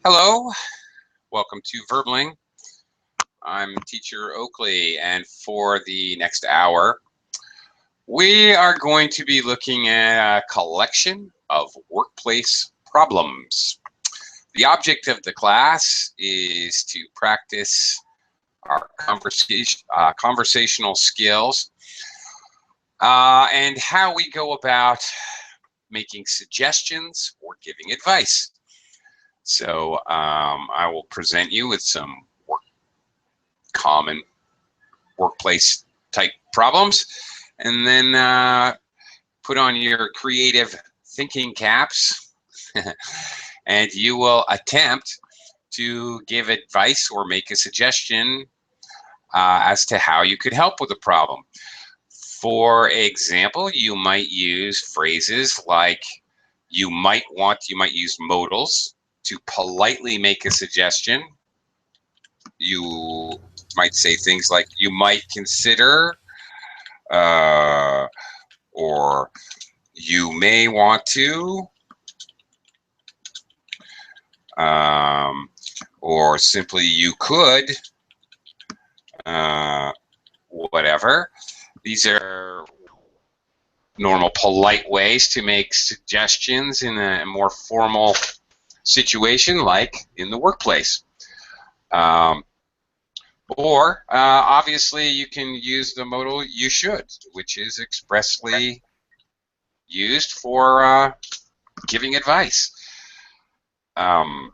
Hello, welcome to Verbling. I'm teacher Oakley, and for the next hour, we are going to be looking at a collection of workplace problems. The object of the class is to practice our conversational skills and how we go about making suggestions or giving advice. So I will present you with some common workplace type problems, and then put on your creative thinking caps and you will attempt to give advice or make a suggestion as to how you could help with the problem. For example, you might use phrases like you might use modals to politely make a suggestion. You might say things like you might consider, or you may want to, or simply you could, whatever. These are normal polite ways to make suggestions in a more formal situation, like in the workplace. Or obviously you can use the modal you should, which is expressly used for giving advice. You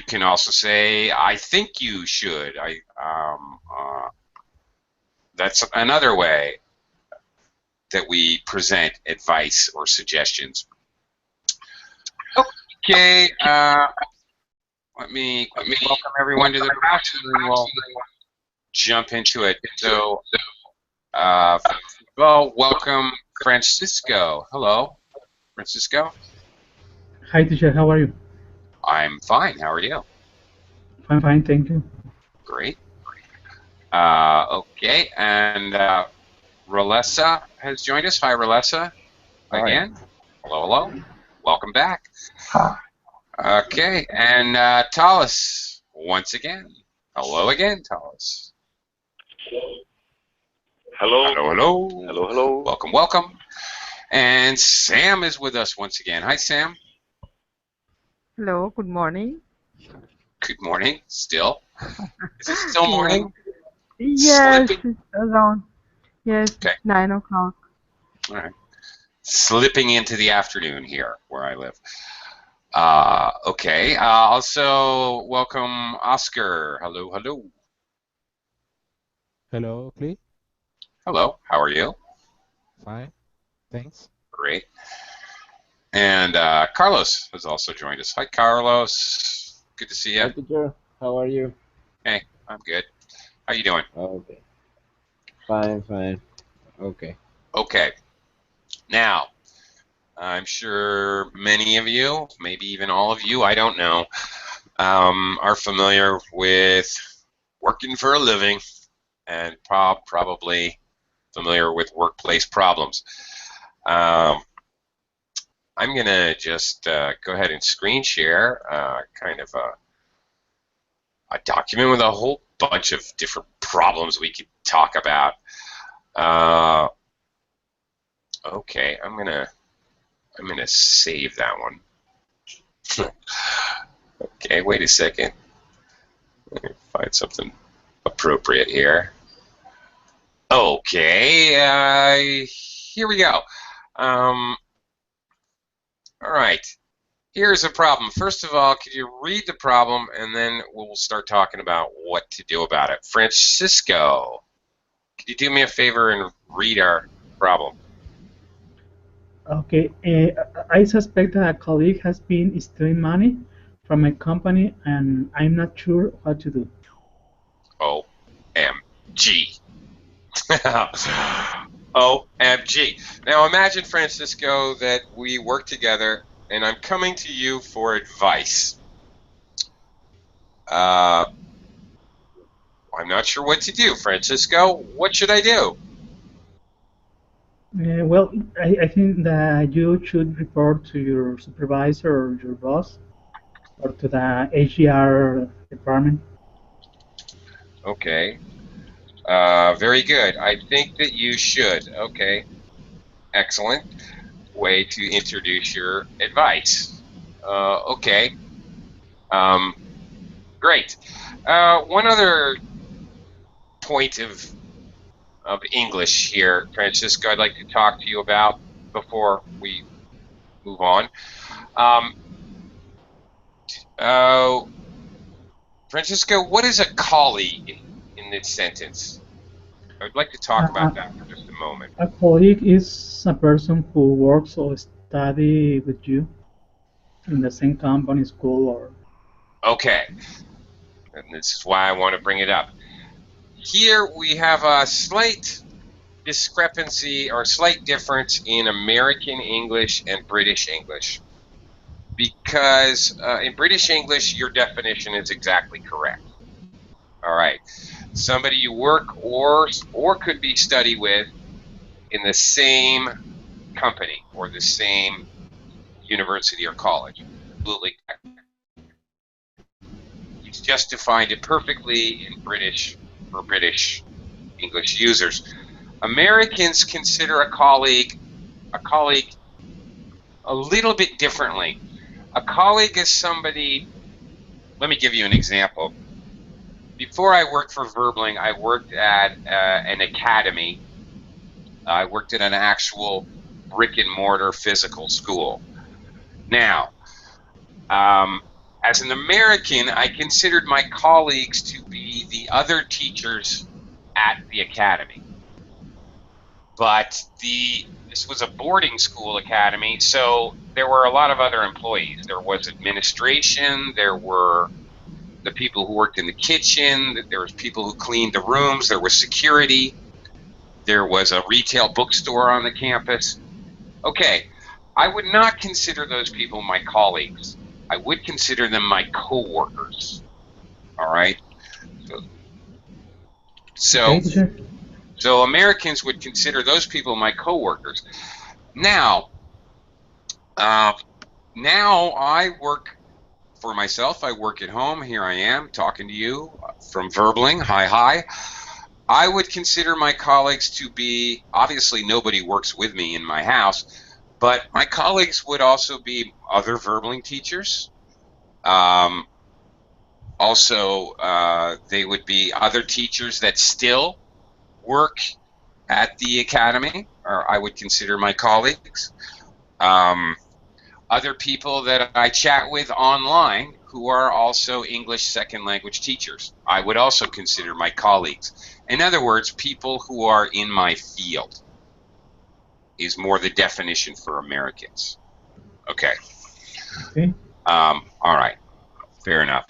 can also say, I think you should. That's another way that we present advice or suggestions. Okay, let me welcome everyone to the class, and then we'll jump into it. So, well, welcome Francisco. Hello, Francisco. Hi, teacher. How are you? I'm fine. How are you? I'm fine, thank you. Great. Okay, and Rolessa has joined us. Hi, Rolessa. Again. Hello, hello. Welcome back. Okay, and Talis once again. Hello again, Talis. Hello. Hello, hello. Hello, hello. Welcome, welcome. And Sam is with us once again. Hi, Sam. Hello, good morning. Good morning. Still? Is it still morning? Yes, Slipping? it's around. Yes, Okay. 9 o'clock. All right. Slipping into the afternoon here where I live. Okay. Also, welcome Oscar. Hello, hello. Hello, Clay. Hello. How are you? Fine, thanks. Great. And Carlos has also joined us. Hi, Carlos. Good to see you. Hi, teacher. How are you? Hey, I'm good. How you doing? Okay. Fine, fine. Okay. Okay. Now, I'm sure many of you, maybe even all of you, I don't know, are familiar with working for a living and probably familiar with workplace problems. I'm going to just go ahead and screen share kind of a document with a whole bunch of different problems we could talk about. Okay, I'm gonna save that one. Okay, wait a second. Let me find something appropriate here. Okay, here we go. All right. Here's a problem. First of all, could you read the problem, and then we'll start talking about what to do about it. Francisco, could you do me a favor and read our problem? Okay. I suspect that a colleague has been stealing money from my company, and I'm not sure what to do. OMG. OMG. Now imagine, Francisco, that we work together and I'm coming to you for advice. I'm not sure what to do, Francisco. What should I do? Well, I think that you should report to your supervisor or your boss. or to the HR department. Okay. Very good. I think that you should. Okay. Excellent way to introduce your advice. Okay. Um, great. One other point of English here, Francisco, I'd like to talk to you about before we move on. Francisco, what is a colleague in this sentence? I'd like to talk about that for just a moment. A colleague is a person who works or study with you in the same company, school, or... Okay, and this is why I want to bring it up. Here we have a slight discrepancy or slight difference in American English and British English. Because in British English, your definition is exactly correct. All right, somebody you work or could be study with in the same company or the same university or college. Absolutely. He's just defined it perfectly in British for British English users. Americans consider a colleague a little bit differently. A colleague is somebody, let me give you an example. Before I worked for Verbling, I worked at an academy. I worked at an actual brick and mortar physical school. Now, as an American, I considered my colleagues to be the other teachers at the academy. But this was a boarding school academy, so there were a lot of other employees. There was administration, there were the people who worked in the kitchen, there was people who cleaned the rooms, there was security, there was a retail bookstore on the campus. Okay, I would not consider those people my colleagues. I would consider them my co-workers. All right? So, so Americans would consider those people my co-workers. Now I work for myself. I work at home. Here I am talking to you from Verbling. Hi. I would consider my colleagues to be, obviously nobody works with me in my house, but my colleagues would also be other Verbling teachers. Also, they would be other teachers that still work at the academy, or I would consider my colleagues. Other people that I chat with online who are also English second language teachers, I would also consider my colleagues. In other words, people who are in my field is more the definition for Americans. Okay. All right. Fair enough.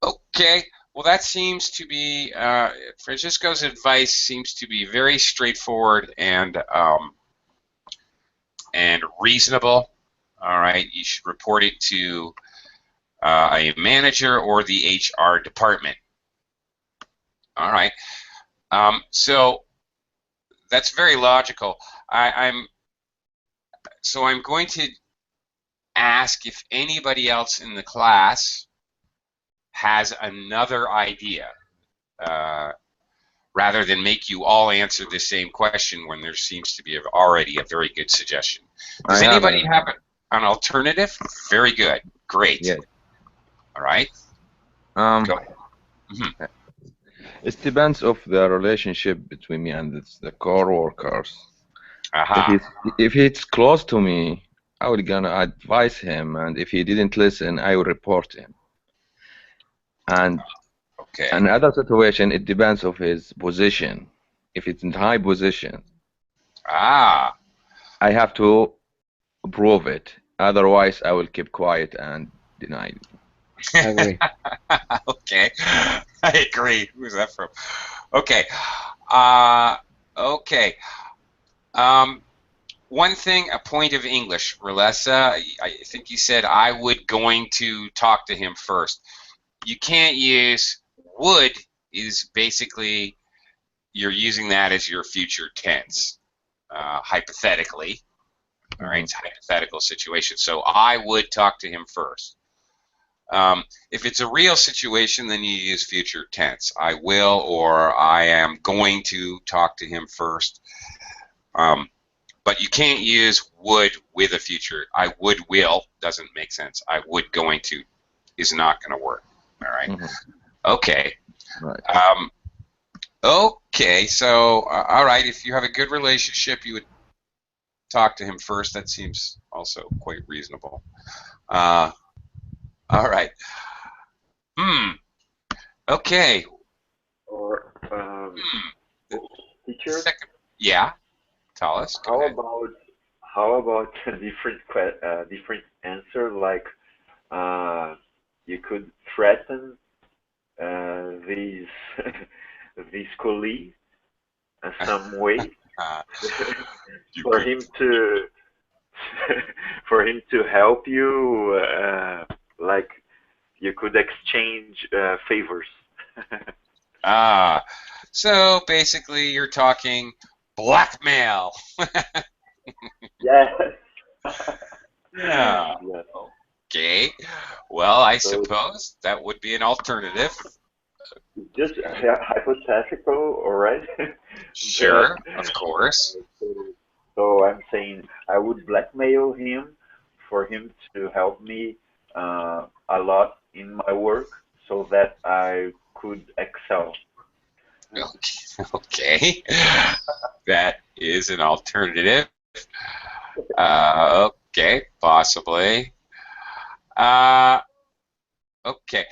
Okay. Well, that seems to be Francisco's advice seems to be very straightforward and reasonable. All right. You should report it to a manager or the HR department. All right. So that's very logical. I'm going to ask if anybody else in the class has another idea, rather than make you all answer the same question when there seems to be already a very good suggestion. Does anybody have an alternative? Very good. Great. Yes. All right. Go ahead. Mm-hmm. It depends of the relationship between me and the co-workers. Aha. If it's close to me, I would gonna advise him, and if he didn't listen, I will report him. And another situation, it depends of his position. If it's in high position, I have to prove it. Otherwise, I will keep quiet and deny it. I agree. Okay, I agree. Who's that from? Okay, okay. One thing, a point of English, Relessa. I think you said I would going to talk to him first. You can't use would. Is basically you're using that as your future tense, hypothetically. All right, it's a hypothetical situation. So I would talk to him first. If it's a real situation, then you use future tense. I will, or I am going to talk to him first. But you can't use would with a future. I would will doesn't make sense. I would going to is not going to work. All right. Okay. Right. Okay. So all right. If you have a good relationship, you would talk to him first. That seems also quite reasonable. All right. Okay. Or teacher. Yeah. Tell us. How about a different answer? Like you could threaten these these colleagues in some way for him to help you. Like you could exchange favors. So basically you're talking blackmail. Yes. Yeah. Yes. Okay. Well, I suppose that would be an alternative. Just hypothetical, all right? Sure, of course. So I'm saying I would blackmail him for him to help me a lot in my work so that I could excel. Okay. That is an alternative. Okay, possibly. Okay.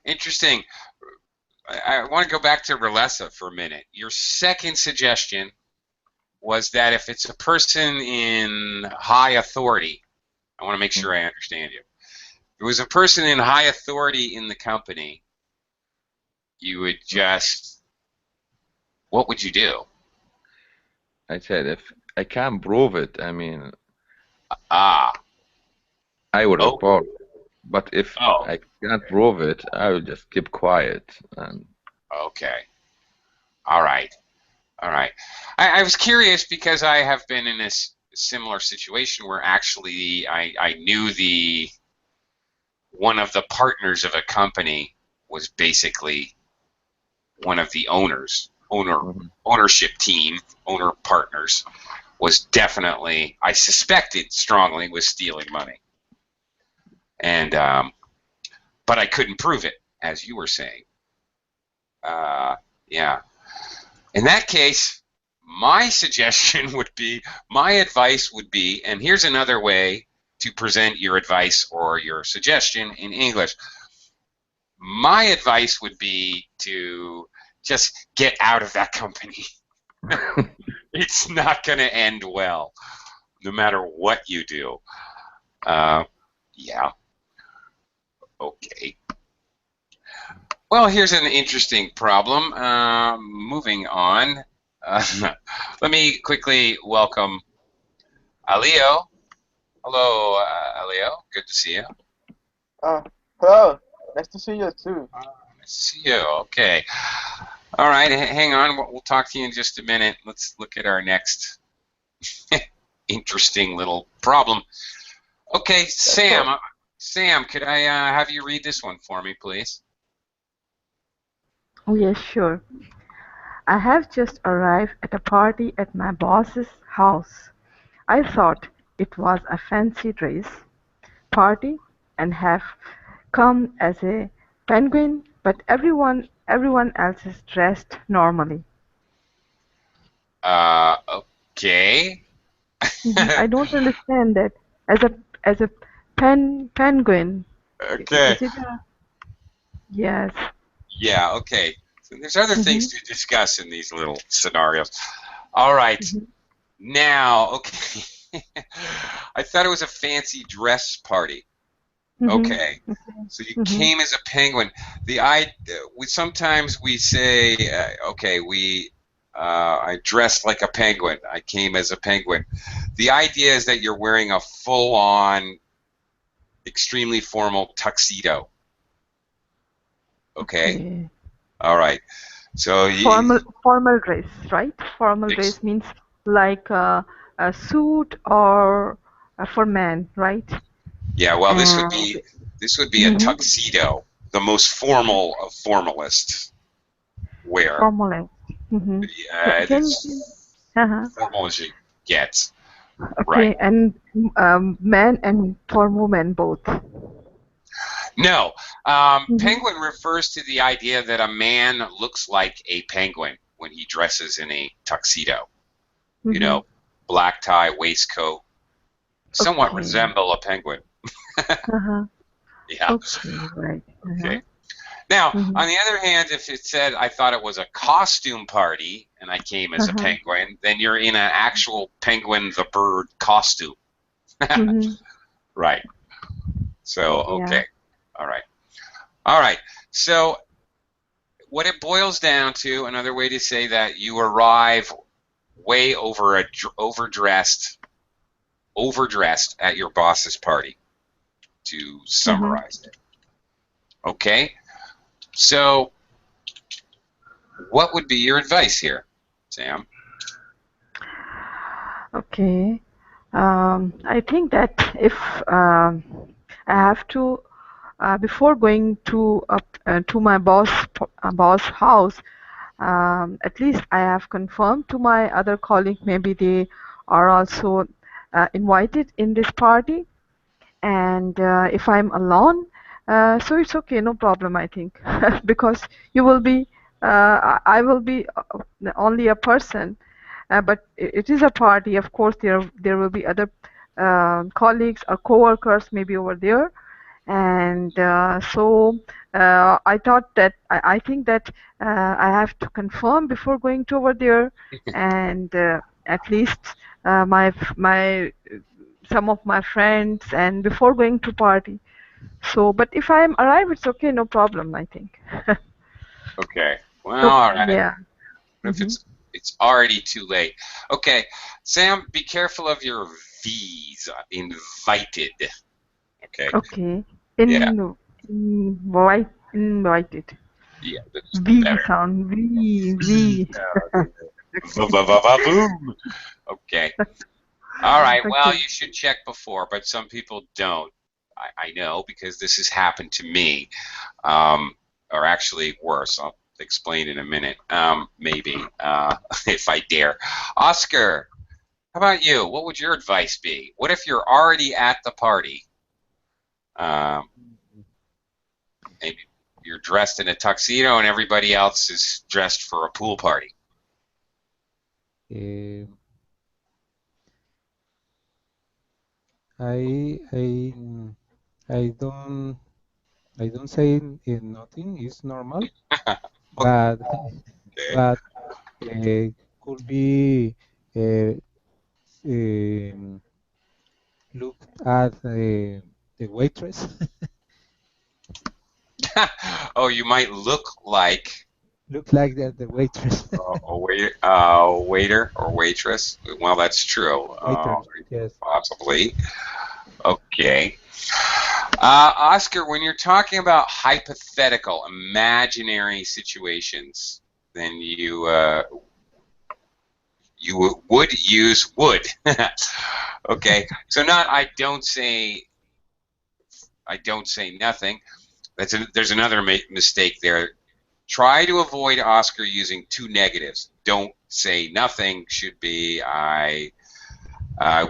Interesting. I want to go back to Relessa for a minute. Your second suggestion was that if it's a person in high authority, I want to make sure I understand you. If it was a person in high authority in the company, you would just, what would you do? I said if I can't prove it, I mean, I would report. But if I can't prove it, I will just keep quiet. And okay. All right. All right. I was curious because I have been in this similar situation where actually I knew one of the partners of a company was basically one of the ownership team, owner partners, was definitely, I suspected strongly, was stealing money. And but I couldn't prove it, as you were saying. Yeah. In that case, my suggestion would be, my advice would be, and here's another way to present your advice or your suggestion in English. My advice would be to just get out of that company. It's not going to end well, no matter what you do. Yeah. Okay. Well, here's an interesting problem. Moving on. Let me quickly welcome Alio. Hello, Alio. Good to see you. Hello. Nice to see you too. Nice to see you. Okay. All right. Hang on. We'll talk to you in just a minute. Let's look at our next interesting little problem. Okay, Sam. Sam, could I have you read this one for me, please? Oh, yes, sure. I have just arrived at a party at my boss's house. I thought it was a fancy dress party and have come as a penguin, but everyone else is dressed normally. Okay. I don't understand that. As a penguin. Okay. Yes. Yeah, okay. So there's other things to discuss in these little scenarios. All right. Now, okay. I thought it was a fancy dress party. Okay. So you came as a penguin. Sometimes we say, okay, I dressed like a penguin. I came as a penguin. The idea is that you're wearing a full-on, extremely formal tuxedo. Okay? All right. So Formal dress, right? Formal dress means like a suit or for men, right? Yeah, well, this would be a Mhm. tuxedo, the most formal of formalists wear. Formal. Mm-hmm. It's Uh-huh. formal as you get. Okay, Right. and men and for women both. No, penguin refers to the idea that a man looks like a penguin when he dresses in a tuxedo. You know, black tie, waistcoat, somewhat resemble a penguin. Uh-huh. Yeah. Okay, right. Okay. Now, on the other hand, if it said I thought it was a costume party and I came as a penguin, then you're in an actual penguin the bird costume. Right. So, okay. All right. All right. So, what it boils down to, another way to say that you arrive way overdressed at your boss's party, to summarize it. Okay? So, what would be your advice here, Sam? Okay. I think that if I have to, before going to my boss house, at least I have confirmed to my other colleague, maybe they are also invited in this party. And if I'm alone, so it's okay, no problem, I think, because you will be, I will be only a person, but it is a party. Of course, there will be other colleagues or co-workers maybe over there, and so I thought that I think that I have to confirm before going to over there, and at least my some of my friends, and before going to party. So, but if I am arrive, it's okay, no problem, I think. Okay. Well, all right. Yeah. If it's already too late. Okay, Sam, be careful of your V's. Invited. Okay. Okay. Yeah. Invited. Yeah. V sound. V. Boom. Okay. All right. Well, you should check before, but some people don't. I know because this has happened to me, or actually worse. I'll explain in a minute, maybe, if I dare. Oscar, how about you? What would your advice be? What if you're already at the party? Maybe you're dressed in a tuxedo and everybody else is dressed for a pool party. I don't say nothing. It's normal, but but could be look at the waitress. Oh, you might look like the waitress. a waiter or waitress. Well, that's true. Yes. Possibly. Okay. Oscar, when you're talking about hypothetical, imaginary situations, then you would use would. Okay. So not I don't say nothing. There's another mistake there. Try to avoid Oscar using two negatives. Don't say nothing should be I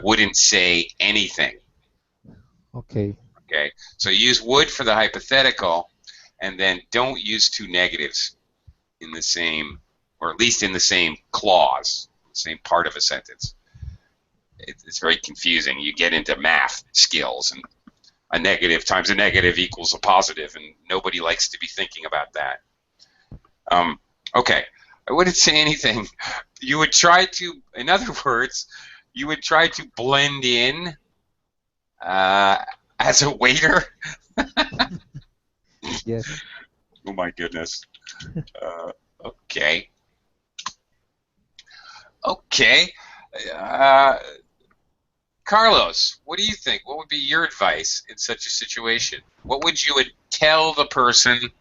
wouldn't say anything. Okay. Okay. So use would for the hypothetical, and then don't use two negatives in the same, or at least in the same clause, the same part of a sentence. It's very confusing. You get into math skills, and a negative times a negative equals a positive, and nobody likes to be thinking about that. Okay, I wouldn't say anything. You would try to, in other words, you would try to blend in as a waiter. Yes. Oh my goodness. Okay. Okay. Carlos, what do you think? What would be your advice in such a situation? What would you tell the person?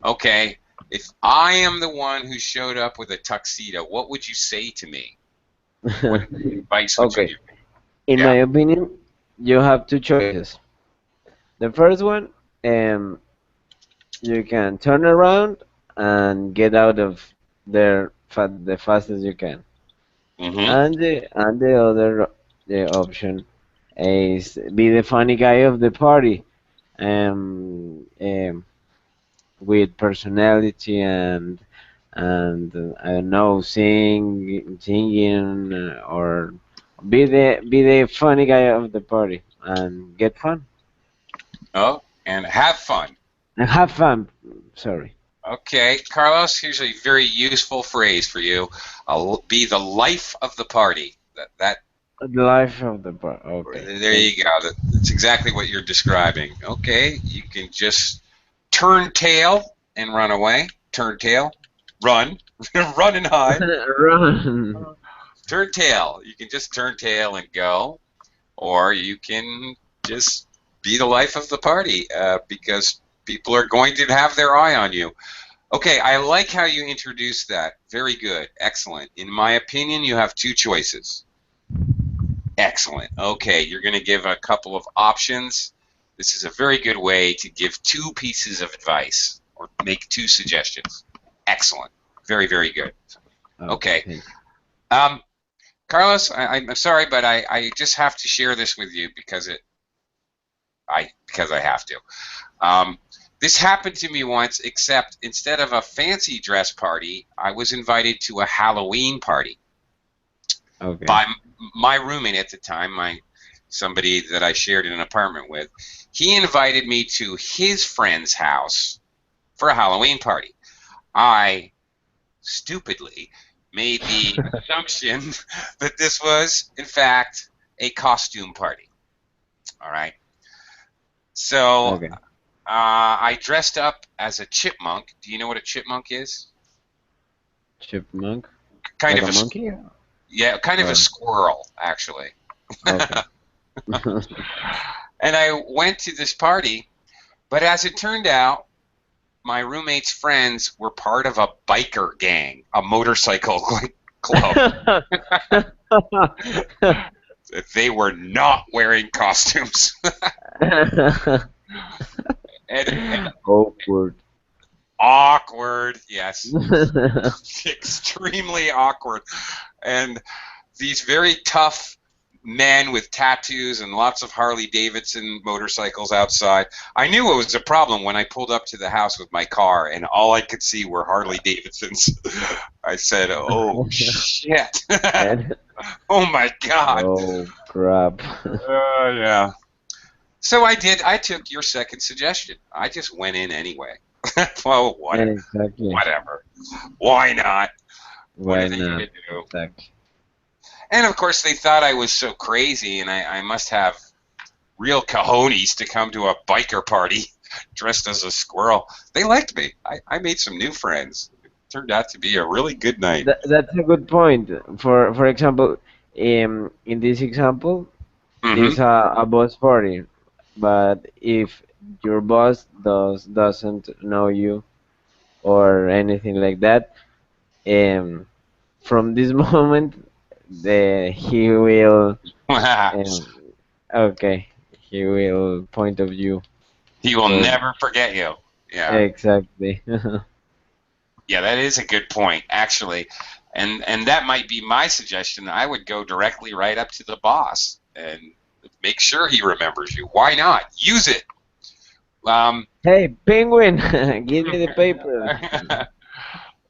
Okay, If I am the one who showed up with a tuxedo, what would you say to me? What advice would you Okay. give me? In Yeah. my opinion, you have two choices. The first one, um, you can turn around and get out of there the fastest you can. Mm-hmm. And the other option is be the funny guy of the party, with personality and I don't know, singing, or be the funny guy of the party and get fun Oh, and have fun. and have fun. Sorry. Okay, Carlos, here's a very useful phrase for you. I'll be the life of the party. That The life of the party. Okay. there you go. That's exactly what you're describing. Okay, you can just turn tail and run away. Turn tail, run, run and hide. Run. Turn tail. You can just turn tail and go, or you can just be the life of the party because people are going to have their eye on you. Okay, I like how you introduced that. Very good. Excellent. In my opinion, you have two choices. Excellent. Okay, you're going to give a couple of options. This is a very good way to give two pieces of advice or make two suggestions. Excellent. Very, very good. Okay. Carlos, I'm sorry, but I just have to share this with you because I have to. This happened to me once, except instead of a fancy dress party, I was invited to a Halloween party Okay. by my roommate at the time, somebody that I shared an apartment with. He invited me to his friend's house for a Halloween party. I stupidly made the assumption that this was, in fact, a costume party. All right. So Okay. I dressed up as a chipmunk. Do you know what a chipmunk is? Chipmunk. Kind Like of a monkey? Yeah, kind of a squirrel, actually. Okay. And I went to this party, but as it turned out, my roommate's friends were part of a biker gang, a motorcycle club. They were not wearing costumes. and Awkward. awkward, yes. Extremely awkward. And these very tough men with tattoos and lots of Harley Davidson motorcycles outside. I knew it was a problem when I pulled up to the house with my car and all I could see were Harley Davidsons. I said, oh shit. Oh my god. Oh crap. Yeah. So I took your second suggestion. I just went in anyway. Well, whatever. Exactly. Whatever. Why not? Why What are they not? gonna do? Exactly. And of course, they thought I was so crazy, and I must have real cojones to come to a biker party dressed as a squirrel. They liked me. I made some new friends. It turned out to be a really good night. That's a good point. For example, in this example, this a boss party, but if your boss doesn't know you or anything like that, from this moment, he will okay, he will point of view. He will never forget you. Yeah. Exactly. Yeah, that is a good point, actually. And that might be my suggestion. I would go directly right up to the boss and make sure he remembers you. Why not? Use it. Hey, penguin, give me the paper.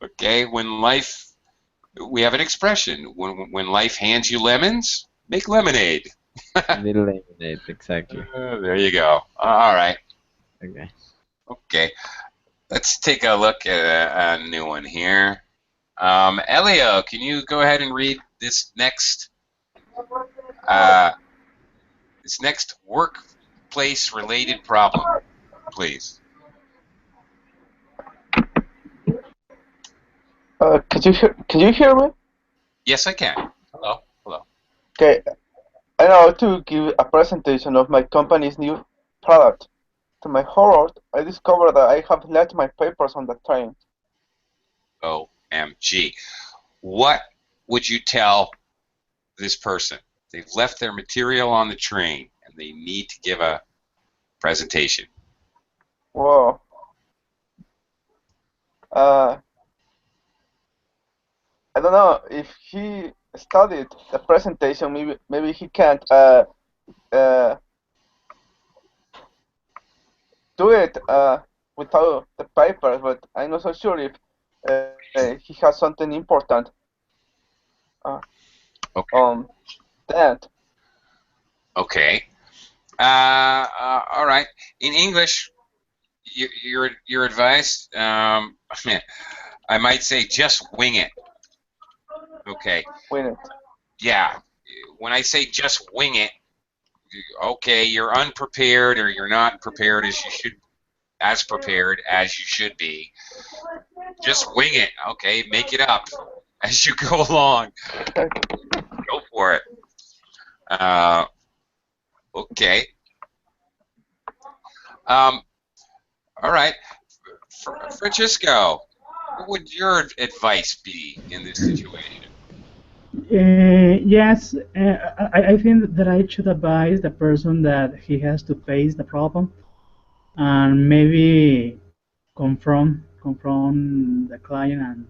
Okay, we have an expression. When life hands you lemons, make lemonade. The lemonade, exactly. There you go. All right. Okay. Okay. Let's take a look at a new one here. Elio, can you go ahead and read this next workplace-related problem, please? Can you hear me? Yes, I can. Hello. Hello. Okay. I know to give a presentation of my company's new product. To my horror, I discovered that I have left my papers on the train. OMG. What would you tell this person? They've left their material on the train and they need to give a presentation. Whoa. I don't know if he studied the presentation. Maybe he can't do it without the paper. But I'm not so sure if he has something important on that. Okay. All right. In English, your advice, I might say just wing it. Okay. Wing it. Yeah. When I say just wing it, okay, you're unprepared or you're not prepared as prepared as you should be. Just wing it. Okay, make it up as you go along. Go for it. Okay. All right. Francisco, what would your advice be in this situation? Yes, I think that I should advise the person that he has to face the problem and maybe confront the client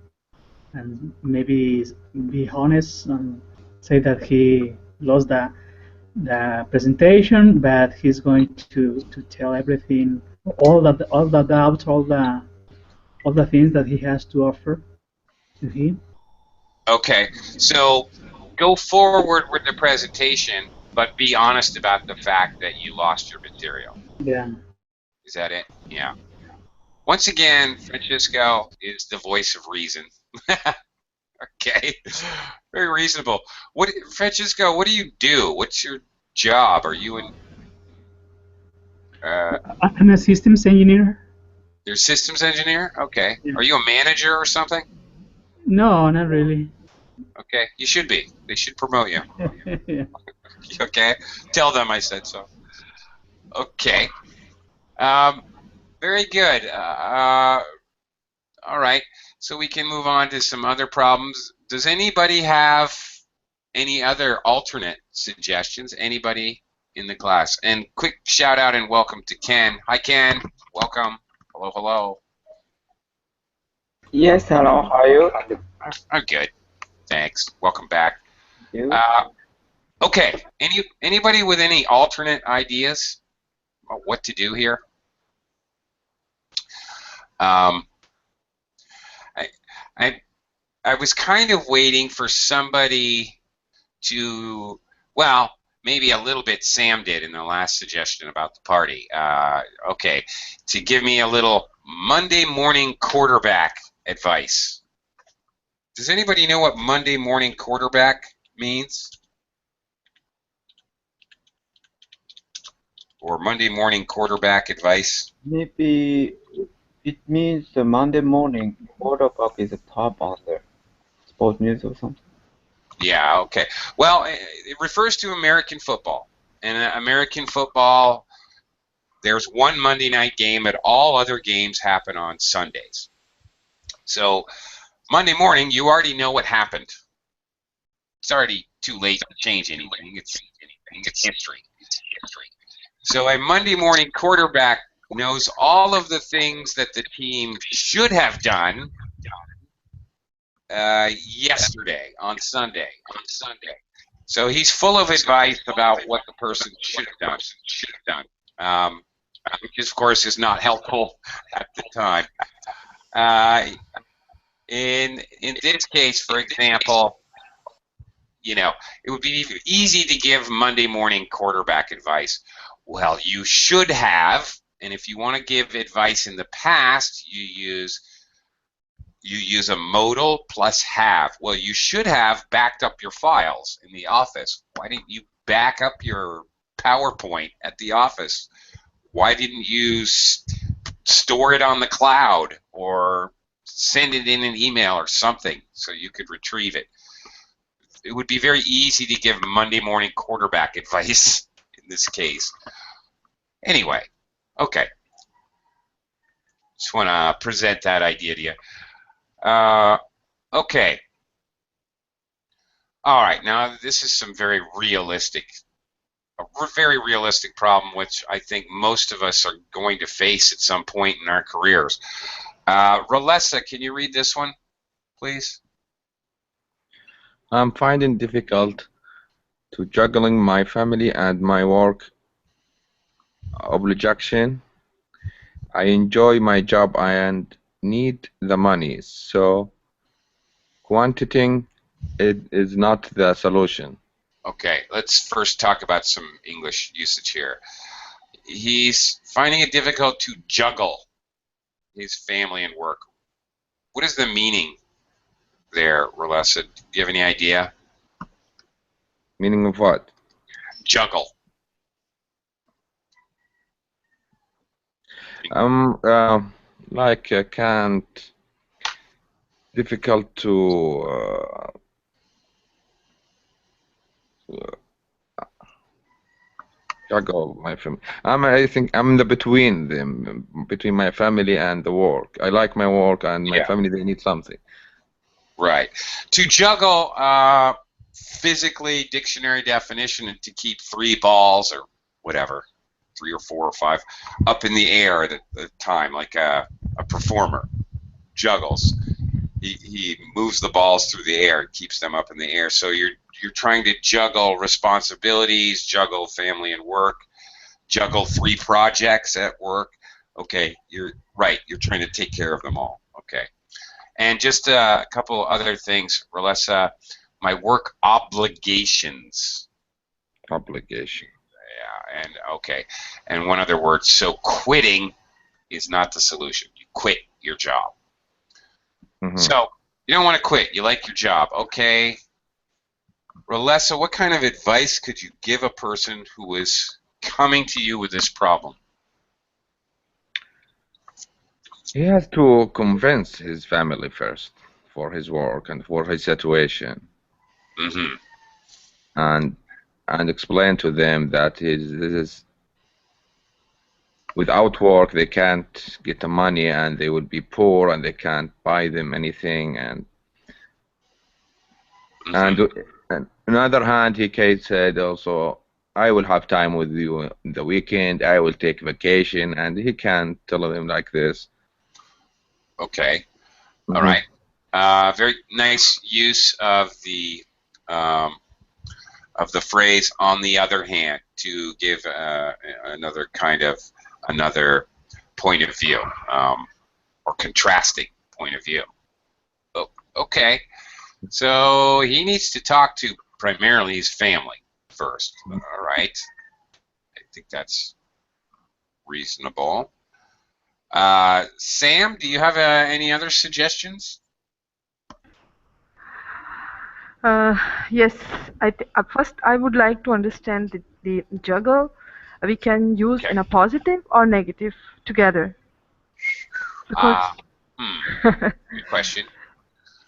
and maybe be honest and say that he lost the presentation, but he's going to tell everything, all the doubts, all the things that he has to offer to him. Okay, so go forward with the presentation, but be honest about the fact that you lost your material. Yeah. Is that it? Yeah. Once again, Francisco is the voice of reason. Okay, very reasonable. Francisco, what do you do? What's your job? Are you in? I'm a systems engineer. You're a systems engineer? Okay. Yeah. Are you a manager or something? No, not really. Okay, you should be. They should promote you. Yeah. Okay, tell them I said so. Okay. Very good. All right, so we can move on to some other problems. Does anybody have any other alternate suggestions? Anybody in the class? And quick shout out and welcome to Ken. Hi, Ken. Welcome. Hello, hello. Yes, hello. How are you? I'm good. Thanks. Welcome back. You? Okay. Anybody with any alternate ideas about what to do here? I was kind of waiting for somebody to, well, maybe a little bit Sam did in the last suggestion about the party. Okay, to give me a little Monday morning quarterback advice. Does anybody know what Monday morning quarterback means? Or Monday morning quarterback advice? Maybe it means the Monday morning quarterback is a top on the sports news or something. Yeah, okay. Well, it refers to American football. And American football, there's one Monday night game, and all other games happen on Sundays. So Monday morning, you already know what happened. It's already too late to change anything. It's history. So a Monday morning quarterback knows all of the things that the team should have done yesterday on Sunday. So he's full of advice about what the person should have done, which of course is not helpful at the time. In this case, for example, you know, it would be easy to give Monday morning quarterback advice. Well, you should have, and if you want to give advice in the past, you use a modal plus have. Well, you should have backed up your files in the office. Why didn't you back up your PowerPoint at the office? Why didn't you store it on the cloud or send it in an email or something so you could retrieve it? It would be very easy to give Monday morning quarterback advice in this case. Anyway, okay. Just want to present that idea to you. Okay. All right. Now this is some very realistic problem, which I think most of us are going to face at some point in our careers. Rolessa, can you read this one, please? I'm finding difficult to juggling my family and my work obligation. I enjoy my job and need the money, so quantitating it is not the solution. Okay, let's first talk about some English usage here. He's finding it difficult to juggle his family and work. What is the meaning there, Rolessa? Do you have any idea? Meaning of what? Juggle. Like can't difficult to juggle my family. I think I'm in the between them, between my family and the work. I like my work, and my family, they need something. Right. To juggle, physically, dictionary definition, to keep 3 balls or whatever, 3 or 4 or 5, up in the air at the time, like a performer juggles. He moves the balls through the air and keeps them up in the air. So you're trying to juggle responsibilities, juggle family and work, juggle 3 projects at work. Okay, you're right. You're trying to take care of them all. Okay. And just a couple other things, Rolessa. My work obligations. Obligation. Yeah, and okay. And one other word. So quitting is not the solution. You quit your job. Mm-hmm. So you don't want to quit. You like your job. Okay. Rolessa, what kind of advice could you give a person who is coming to you with this problem? He has to convince his family first for his work and for his situation. Mm-hmm. And explain to them that this is without work they can't get the money and they will be poor and they can't buy them anything and on the other hand he said also I will have time with you in the weekend, I will take vacation, and he can tell them like this. Okay. All right. Very nice use of the phrase "on the other hand" to give another point of view, or contrasting point of view. Okay. So he needs to talk to primarily his family first. All right. I think that's reasonable. Sam, do you have any other suggestions? Yes, first I would like to understand the juggle we can use in a positive or negative together. Because good question.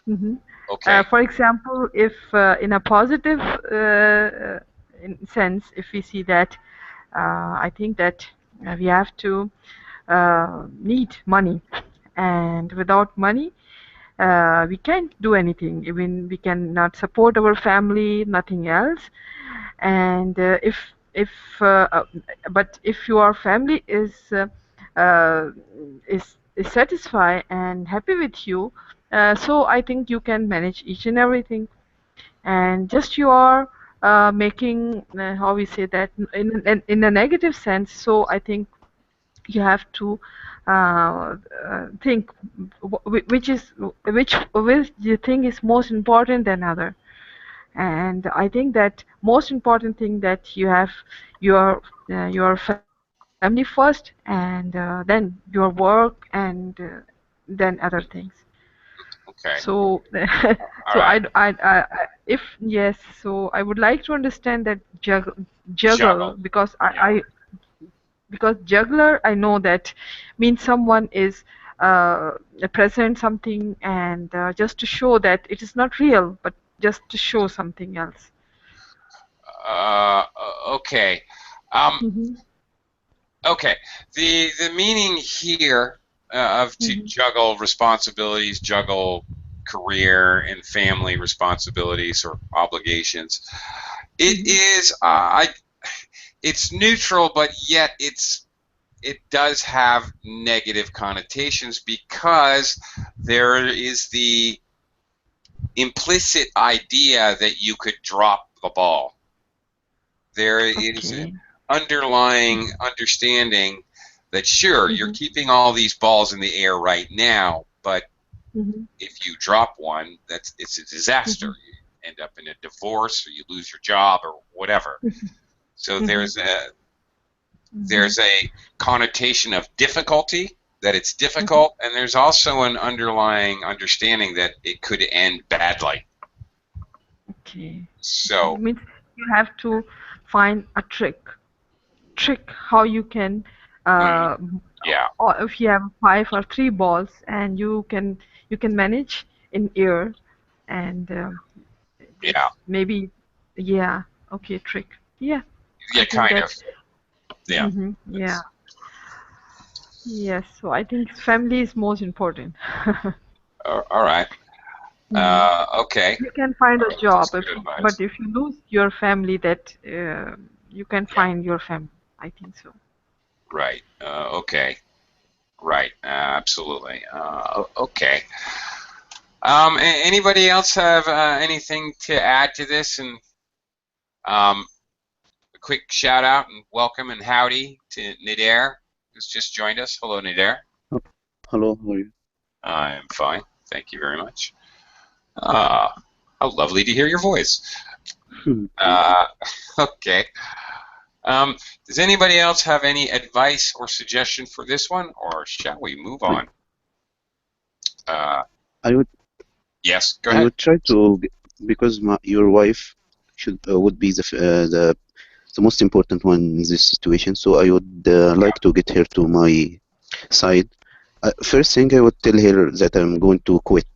Mm-hmm. Okay. For example, if in a positive sense, if we see that, I think that we have to need money, and without money, we can't do anything. Even we cannot support our family, nothing else. And but if your family is satisfied and happy with you, so I think you can manage each and everything. And just you are making how we say that in a negative sense. So I think you have to think which you think is most important than other. And I think that most important thing that you have your family first, and then your work, and then other things. Okay. So so right. if yes, so I would like to understand that juggle. Because because juggler, I know that means someone is present something, and just to show that it is not real, but just to show something else. Okay. Okay. The meaning here to juggle responsibilities, juggle career and family responsibilities or obligations. It is it's neutral, but yet it does have negative connotations because there is the implicit idea that you could drop the ball. There is an underlying understanding that sure, you're keeping all these balls in the air right now, but if you drop one, it's a disaster. You end up in a divorce, or you lose your job, or whatever. So there's a connotation of difficulty, that it's difficult, and there's also an underlying understanding that it could end badly. Okay. So It means you have to find a trick how you can or if you have 5 or 3 balls and you can manage in air and maybe trick kind of yes, so I think family is most important. all right. Okay. You can find a job, but if you lose your family, that you can find your family. I think so. Right. Okay. Right. Absolutely. Okay. Anybody else have anything to add to this? And a quick shout out and welcome and howdy to Nader, who's just joined us. Hello, Nader. Hello. How are you? I'm fine. Thank you very much. How lovely to hear your voice. Okay. Does anybody else have any advice or suggestion for this one, or shall we move on? Yes, go ahead. I would try to, because your wife would be the most important one in this situation. So I would like to get her to my side. First thing, I would tell her that I'm going to quit.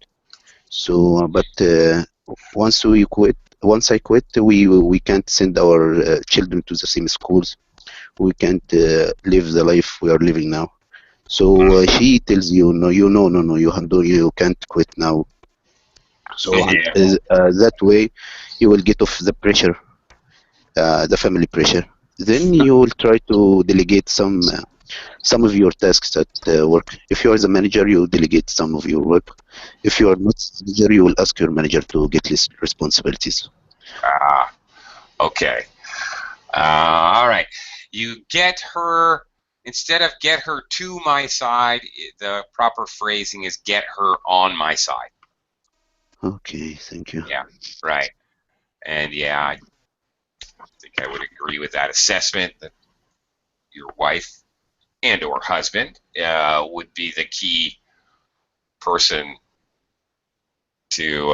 So, but once I quit, we can't send our children to the same schools. We can't live the life we are living now. So she tells you, no, you can't quit now. So that way, you will get off the pressure, the family pressure. Then you will try to delegate some of your tasks at work. If you are the manager, you delegate some of your work. If you are not the manager, you will ask your manager to get less responsibilities. Okay. All right. You get her, instead of get her to my side, the proper phrasing is get her on my side. Okay, thank you. Yeah, right. And yeah, I think I would agree with that assessment that your wife and or husband would be the key person to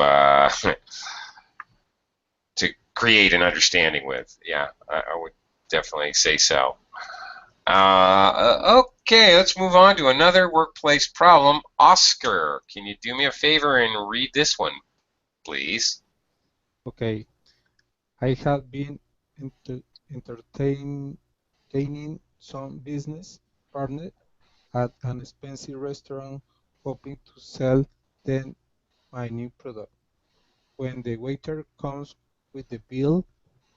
to create an understanding with. Yeah, I would definitely say so. Okay, let's move on to another workplace problem. Oscar, can you do me a favor and read this one, please? Okay. I have been entertaining some business partner at an expensive restaurant, hoping to sell them my new product. When the waiter comes with the bill,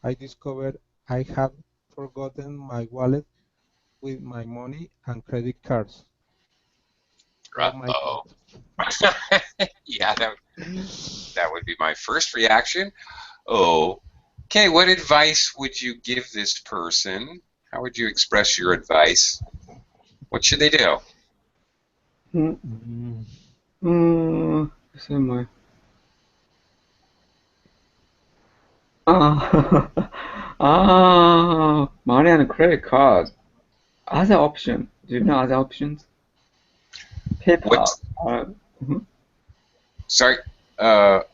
I discover I have forgotten my wallet with my money and credit cards. Uh-oh. Yeah, that would be my first reaction. Oh, okay, what advice would you give this person? How would you express your advice? What should they do? Money and credit card. Other option. Do you know other options? PayPal. Sorry. Other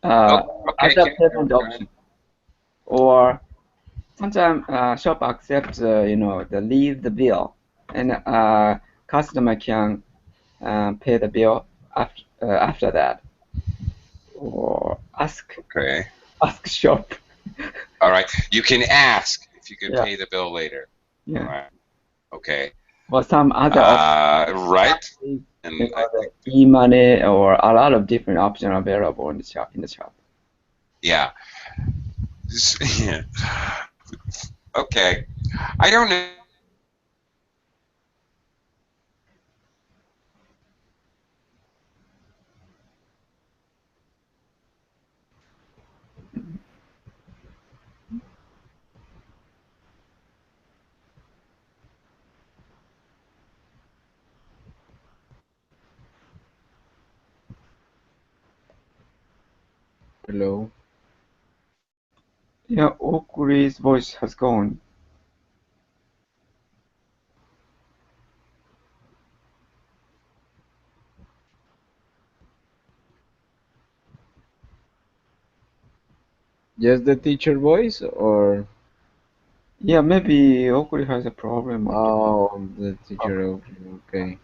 payment option. Or sometimes shop accepts, leave the bill, and customer can pay the bill after that. Or ask. Okay. Ask shop. All right. You can ask if you can pay the bill later. Yeah. All right. Okay. or some other right? And you know, the e-money or a lot of different options available in the shop. Yeah. Yeah. Okay. I don't know. Hello. Yeah, Oakley's voice has gone. Just the teacher voice, or Yeah, maybe Oakley has a problem. oh, the teacher. Okay.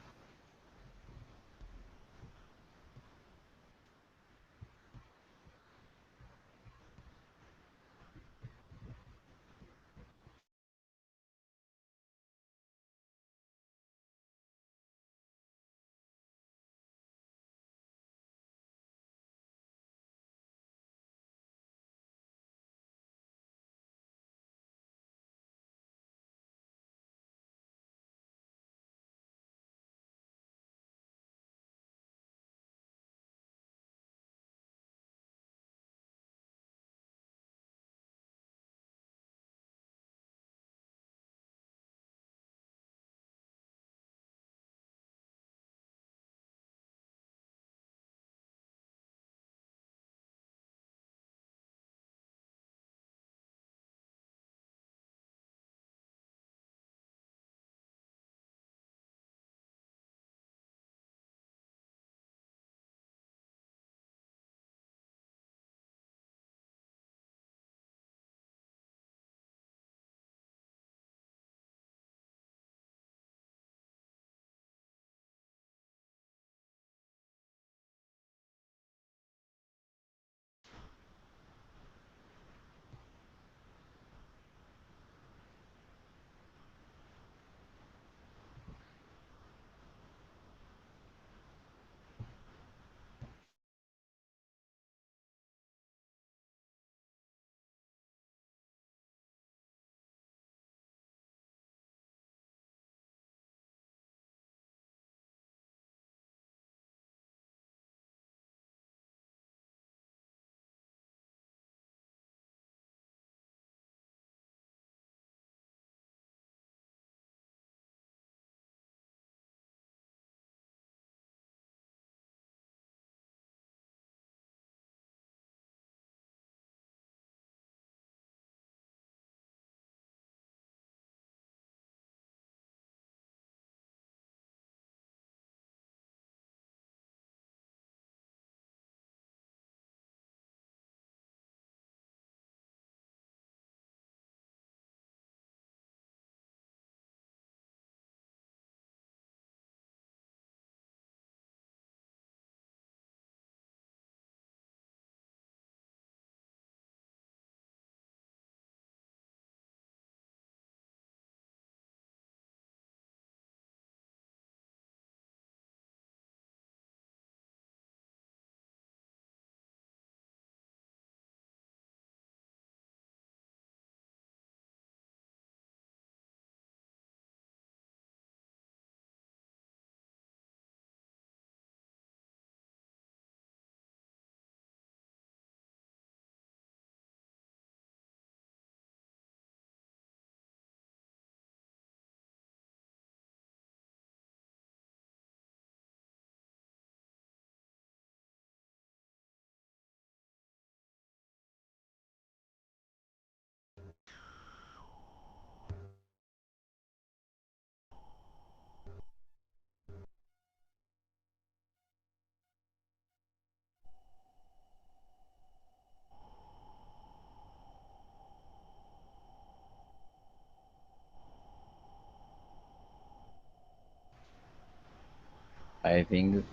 I think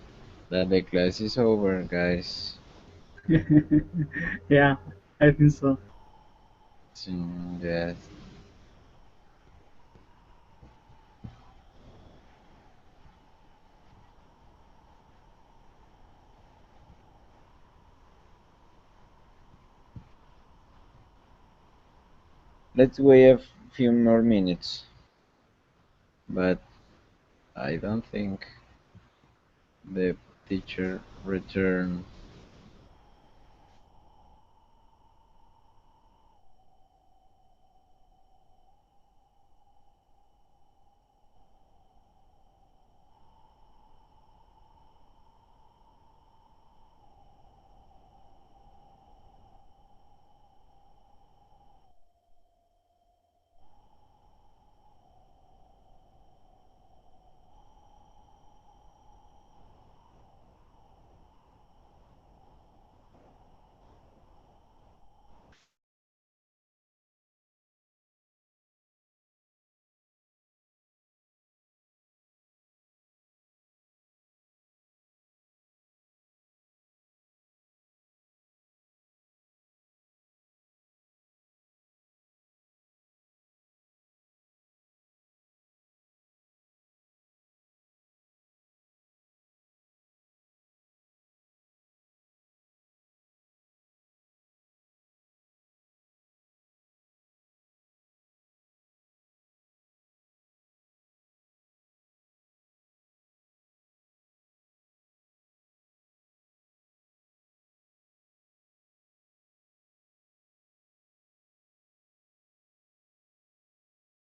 that the class is over, guys. Yeah, I think so. Yes. Let's wait a few more minutes. But I don't think the teacher returned.